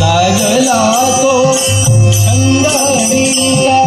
लागला तो छंद हरीचा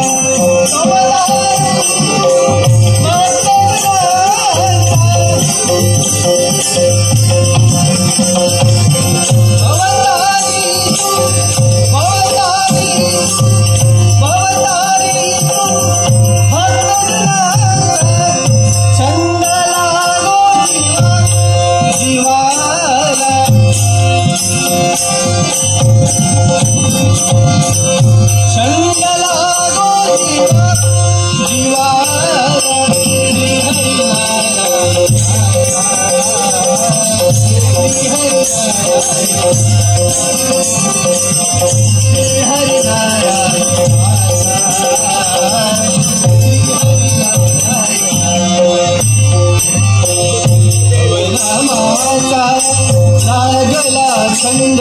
लागला छंद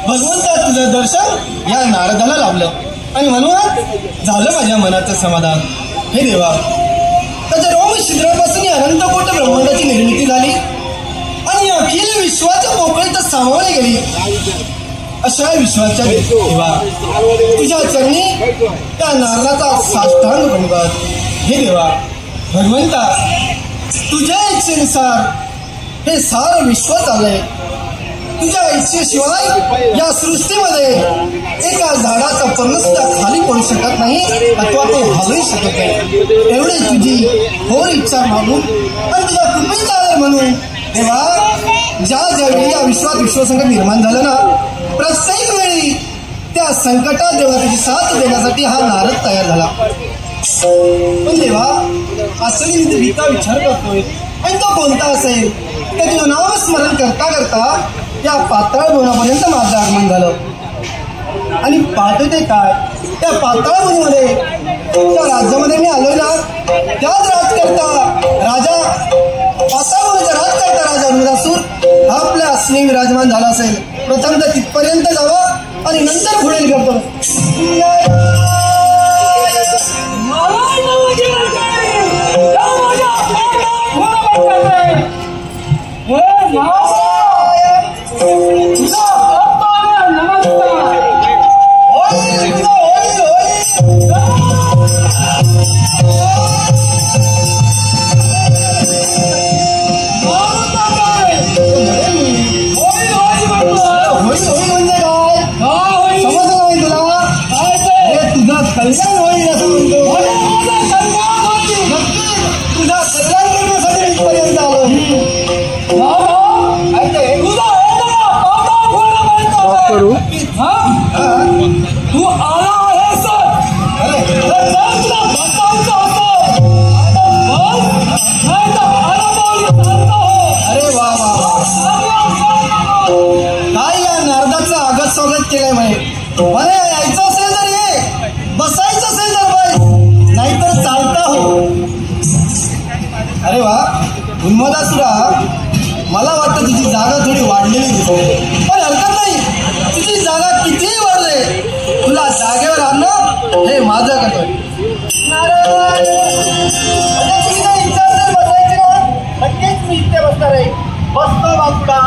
भगवंता दर्शन या नारदाला लाभलं आणि म्हणून झालं माझ्या मनाचं समाधान। हे देवा, त्याच्या रोम छिद्रापासून अनंत कोट ब्रह्मांडाची निर्मिती झाली आणि अखिल विश्वाच्या मोकळीत सामावली गेली। अशा विश्वाच्या देवा तुझ्या चरणी त्या नारदाचा साष्टांग प्रणिपात। हे देवा भगवंता, तुझ्या इच्छेनुसार हे सारं विश्व चाललंय। तुझ्या इच्छेशिवाय या सृष्टीमध्ये एका झाडाचा पर्ण सुद्धा खाली पडू शकत नाही अथवा तो हलू शकत नाही। एवढी तुझी थोर इच्छा मागून आणि तुझ्या कृपेचा आदर म्हणून देवा, ज्या वेळी या विश्वात विश्वसंकट निर्माण झालं ना, प्रत्येक वेळी त्या संकटात देवा तुझी साथ देण्यासाठी हा नारद तयार झाला। पण देवा, असं मी तुझा विचार करतोय आणि तो कोणता असेल ते तुझं नाव स्मरण करता करता त्या पाताळ भुवनापर्यंत माझं आगमन झालं। आणि पाहतो ते काय, त्या पाताळ भुवनामध्ये त्या राज्यामध्ये मी आलोय ना, त्याच राजकर्ता राजा पाताळ भुवनाचा राजकर्ता राजा अनुरासूर आपल्या असली विराजमान झाला असेल। प्रथमतः तिथपर्यंत जावं आणि नंतर पुढे करतो। तू आला आहेस, अरे वा वा, काय या नारदाचं आगत स्वागत केलंय म्हणे। मला यायचं असेल तर ये, बसायचं असेल तर बस, नाहीतर चालता हो। अरे वा उन्मदासुरा, मला वाटतं तुझी जागा थोडी वाढलेली दिसते, पण हरकत नाही, तुझी जागा कितीही वाढले तुला जागेवर आणणं हे माझं कर्तव्य। नारायण बसणार आहे. बसतो बापुडा.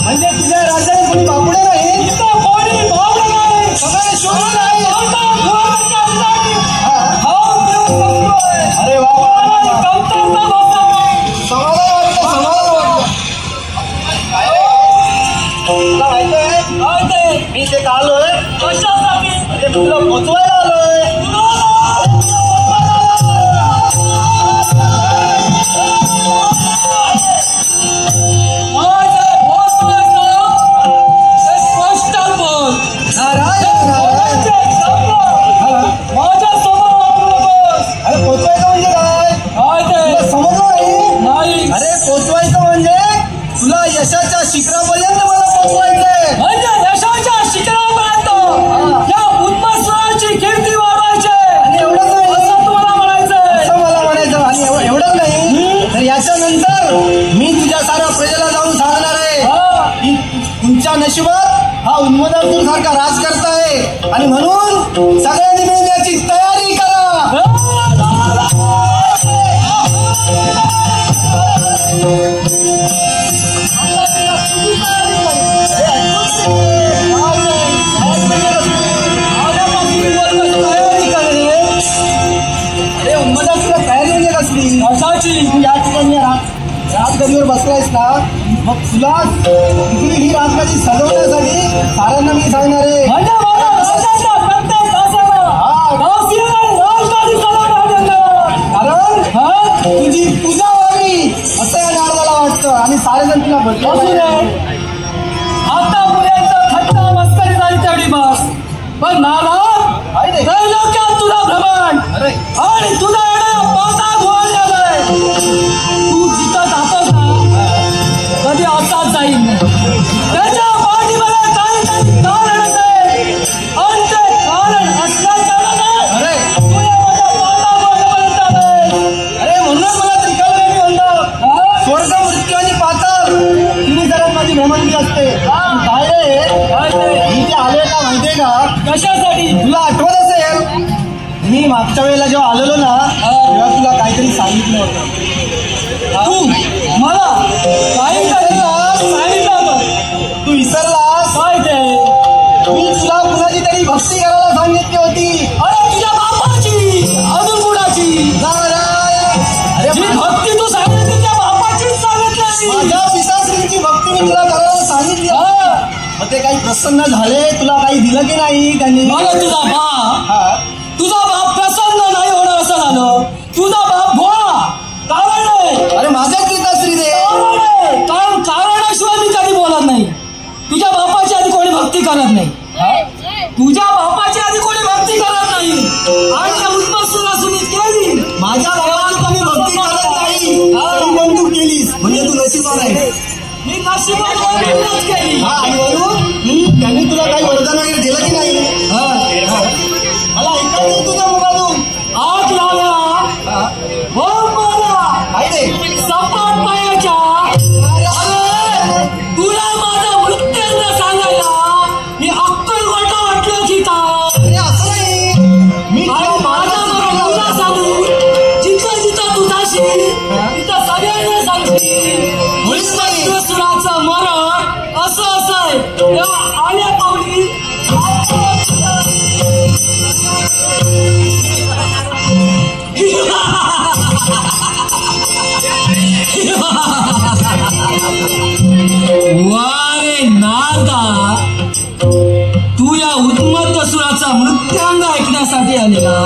म्हणजे तुझ्या राज्यात कोणी बापुडे नाही. सगळे शोधून आहे. अरे वा तुला माहितीये मी ते आलोय म्हणजे तुला पोचवायला आलोय. यशाच्या शिखरापर्यंत मला पोहोचवायचंय. म्हणजे यशाच्या शिखरापर्यंत या उन्मासुराची कीर्ती वाढवायची. आणि एवढंच नाही असं तुम्हाला म्हणायचंय. असं मला म्हणायचं. आणि एवढंच नाही तर याच्यानंतर मी तुझ्या साऱ्या प्रजेला जाऊन सांगणार आहे की तुमच्या नशिबात हा उन्मदासूर सारखा राज करताय आणि म्हणून सगळ्यांनी मिळून याची तयारी करा. अरे उन्मदासूरला तयारी म्हणजे कसली? तू या ठिकाणी राजगडीवर बसलायस ना मग तुला ही राजगादी सजवण्यासाठी साऱ्यांना मी सांगणार आहे. कारण तुझी पूजा व्हावी असं या नारदाला वाटतं आणि सारेजण तुला बदलू. आता पुण्याचं थट्टा मस्करी झाली तेवढी बस. पण नाला त्रैलोक्यात तुझा भ्रमण आणि तुझा येणं पाता धुवायला तू जिथं जातोस ना कधी असाच जाईल. त्याच्या पाठीमागे काही कारण असेल आणि ते कारण असल्याच्या अरे म्हणूनच मला त्रिकालवेणी म्हणतात. स्वर्ग मृत्यू आणि पाताळ तिन्ही जरा माझी भ्रमंती असते. काय मी ते आलोय का माहितीये का? कशासाठी? तुला आठवत असेल मी मागच्या वेळेला जेव्हा आलेलो ना तेव्हा तुला काहीतरी सांगितलं होतं. तू मला काही सांगितलं होतं. तू विसरलास काय ते? मी तुला कुणाची तरी भक्ती करायला सांगितली होती. अरे तुझ्या बापाची अजून कुणाची? अरे जी भक्ती तू सांगितली तुझ्या बापाचीच सांगितली. माझ्या पिताश्रींची भक्ती मी तुला करायला सांगितली. मग ते काही प्रसन्न झाले? तुला काही दिलं की नाही त्यांनी? मला तुझा बाप प्रसन्न नाही होणार असं झालं. तुझा बाप भोळा कारण आहे. अरे माझ्याच पिताश्री दे. कारण कारणाशिवाय मी कधी बोलत नाही. तुझ्या बापाची आधी कोणी भक्ती करत नाही. तुझ्या बापाची आधी कोणी भक्ती करत नाही आणि उन्मत्सुरासुनी केली. माझ्या बाबाची कमी भक्ती करत नाही तरी पण तू केलीस म्हणजे तू नशिबान आहे. मी नशिबानेच केली. आणि वरून त्यांनी तुला काही वरदान वगैरे दिलं की नाही? मला ऐकायचं तुझ्या मुखातून. आग लावला हो मला काय रे? सपाट पायाच्या. अरे तुला माझा वृत्तांत सांगायला मी अक्कल वाटा वाटलं की काय? अरे असं नाही मी आणि माझ्या बरोबर तुला सांगू जिथं जिथं तू जाशील तिथं सगळ्यांना सांगशील उन्मत्सुराचं मरण असं असं तेव्हा आल्या पावली वारे नारदा तू या उन्मत्सुराचा मृत्यांग ऐकण्यासाठी आलेला.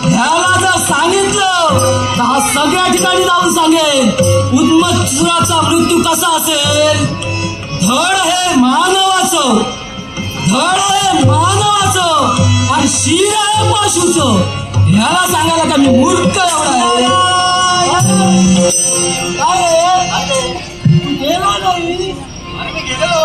ह्याला जर सांगितलं तर हा सगळ्या ठिकाणी जाऊन सांगेल उन्मत्सुराचा मृत्यू कसा असेल. धड हे मानवाचं आणि शिर आहे पशुचं. ह्याला सांगायला का मी मूर्ख एवढा आहे? तू गेला नाही. मी गेलेलो.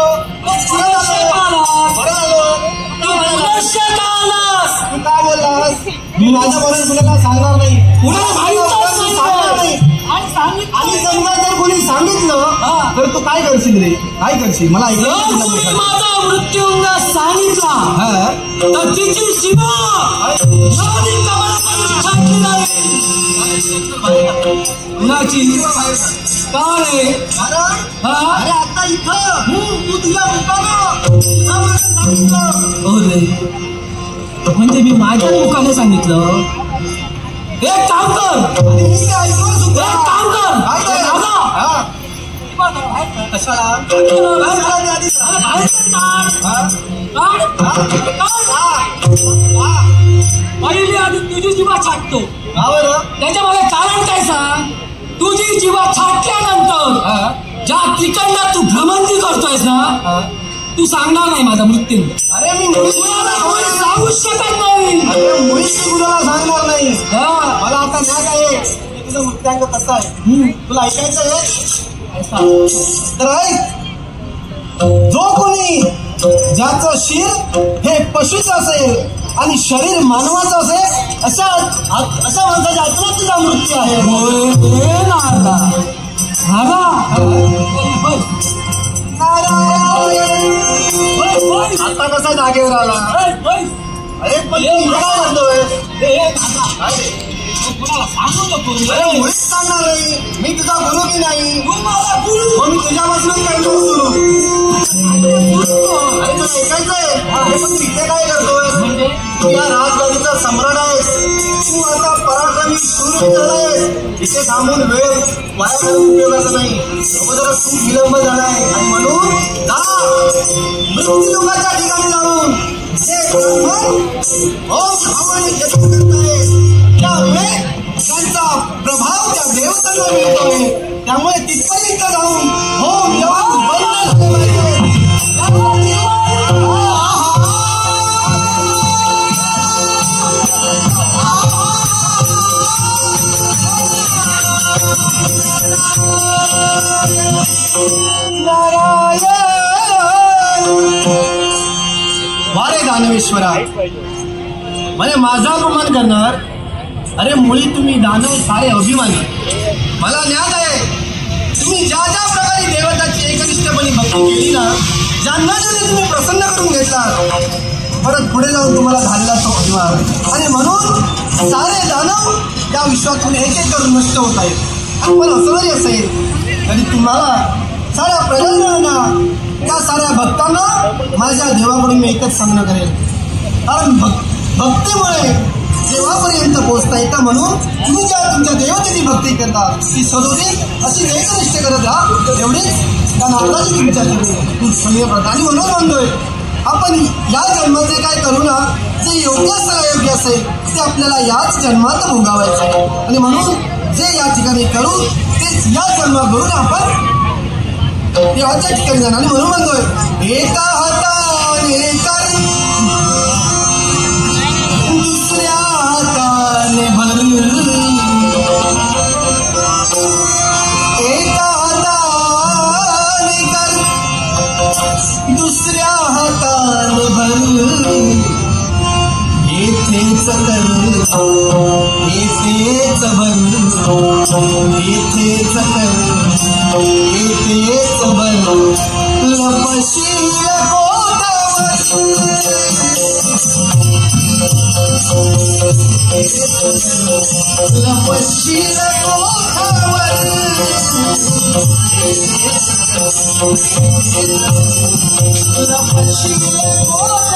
तू काय बोललास? मी माझ्याबरोबर कुणाला सांगणार नाही. कुणाला माहित सांगणार नाही. आणि समजा जर कोणी तर तू काय करशील रे? काय करशील मला जर कोणी माझा मृत्युंग सांगितला हा तर तिची शिवा यादी कमलामध्ये छाटली जाईल. कुणाची? का रे? हा? अरे आता इथं तू तुझ्या मुखानं सांगितलं. हो रे, म्हणजे मी माझ्या मुखाने सांगितलं. एक काम कर, मी ते ऐकलं सुद्धा. एक काम कर, काय काय? दादा, हा. कशाला? कशाला ते आधी सांग. पहिली आधी तुझी जीवा छाटतो. का बरं? त्याच्या मागे कारण काय सांग? तुझी जीवा छाटल्यानंतर हा. ज्या तिकडनं तू भ्रमंती करतोयस ना, हा. तू सांगणार नाही माझा मृत्यू. अरे मी मुळीच कुणाला कोणी सांगू शकत नाही. अरे मुळीच मी कुणाला सांगणार नाही. हा. मला आता न्याय आहे की तुझं मृत्यांक कसं आहे. तुला ऐकायचं आहे तर ऐक. जो कोणी ज्याचं शिर हे पशुचं असेल आणि शरीर मानवाचं असेल अशा माणसाच्या आत्महत्येचा मृत्यू आहे. आता कसा जागेवर आला? अरे पण तू इथं काय म्हणतोय? सांगू नको. अरे मुळीच सांगणार नाही. मी तुझा गुरु की नाही? तू मला गुरु. मग मी तुझ्यापासूनच करतो सुरू. अरे तुला ऐकायचंय? अरे पण तू इथे काय करतोय? तू या राजगादीचा सम्राट आहेस. तू आता पराक्रमी शूर आहेस. इथे थांबून वेळ वाया घालून उपयोगाचा नाही. अगोदर खूप विलंब झालाय आणि म्हणून जा मृत्यू लोकांच्या ठिकाणी जाऊन त्यामुळे त्यांचा प्रभाव त्या देवतांना मिळतोय. त्यामुळे तिथपर्यंत जाऊन होम जवान बंद झाले पाहिजे. वारे दानवेश्वरा, म्हणजे माझा अपमान करणार? अरे मुळी तुम्ही दानव सारे अभिमानी. मला ज्ञान आहे तुम्ही ज्या ज्या प्रकारे देवताची एकनिष्ठपणे भक्ती केली ना, ज्यांना ज्यांनी तुम्ही प्रसन्न करून घेतला, परत पुढे जाऊन तुम्हाला झालेला तो अभिमान. आणि म्हणून सारे दानव या विश्वातून एक एक करून नष्ट होत आहेत. पण असं जरी असेल तरी तुम्हाला साऱ्या प्रजाजनांना त्या साऱ्या भक्तांना माझ्या देवाकडून मी एकच सांगणं करेल. कारण भक्तीमुळे देवापर्यंत पोहोचता येतं. म्हणून तुम्ही ज्या तुमच्या देवतेची भक्ती करता ती सदोदित अशी एकनिष्ठ करत राहा. एवढीच त्या नारदाची तुमच्या प्रधानी म्हणून म्हणतोय आपण या जन्माचे काय करू ना, जे योग्य अयोग्य असेल ते आपल्याला याच जन्मात भोगावायचं आहे. आणि म्हणून जे या ठिकाणी करू तेच या जन्मात करून आपण देवाच्या ठिकाणी जाणार. आणि म्हणून म्हणतोय एका हाताने कर दुसऱ्या हाताने भर. एका हाताने कर दुसऱ्या हाताने भर. येथेच कर येथेच भर. येथेच कर येथेच भर. लपशील कोटावर लपशील कोटावर. लपशील कोटावर.